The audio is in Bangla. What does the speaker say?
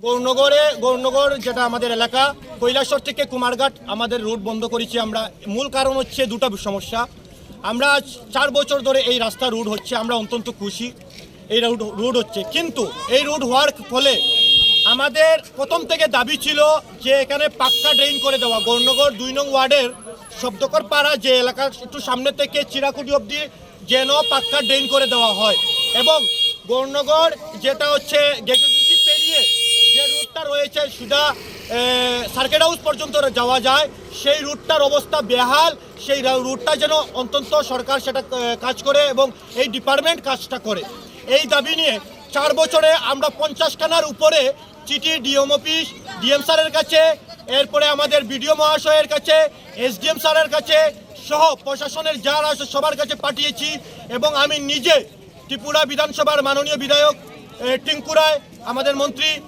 গৌরনগর যেটা আমাদের এলাকা কৈলাসহর থেকে কুমারঘাট আমাদের রুট বন্ধ করেছি আমরা। মূল কারণ হচ্ছে দুটো সমস্যা। আমরা 4 বছর ধরে এই রাস্তা রুট হচ্ছে, আমরা অত্যন্ত খুশি এই রুট হচ্ছে, কিন্তু এই রুট হওয়ার ফলে আমাদের প্রথম থেকে দাবি ছিল যে এখানে পাক্কা ড্রেন করে দেওয়া। গৌরনগর 2 নং ওয়ার্ডের শব্দকর পাড়া যে এলাকার একটু সামনে থেকে চিরাকুটি অবধি যেন পাক্কা ড্রেন করে দেওয়া হয়, এবং গৌরনগর যেটা হচ্ছে গেটেসি পেরিয়ে যে রুটটা রয়েছে সুদা সার্কিট হাউস পর্যন্ত যাওয়া যায়, সেই রুটটার অবস্থা বেহাল। সেই রুটটা যেন অন্তত সরকার সেটা কাজ করে এবং এই ডিপার্টমেন্ট কাজটা করে। এই দাবি নিয়ে 4 বছরে আমরা 50খানার উপরে চিঠি ডিএম অফিস, ডিএম স্যারের কাছে, এরপরে আমাদের বিডিও মহাশয়ের কাছে, এসডিএম স্যারের কাছে সহ প্রশাসনের যারা আছে সবার কাছে পাঠিয়েছি। এবং আমি নিজে ত্রিপুরা বিধানসভার মাননীয় বিধায়ক টিঙ্কু রায়, আমাদের মন্ত্রী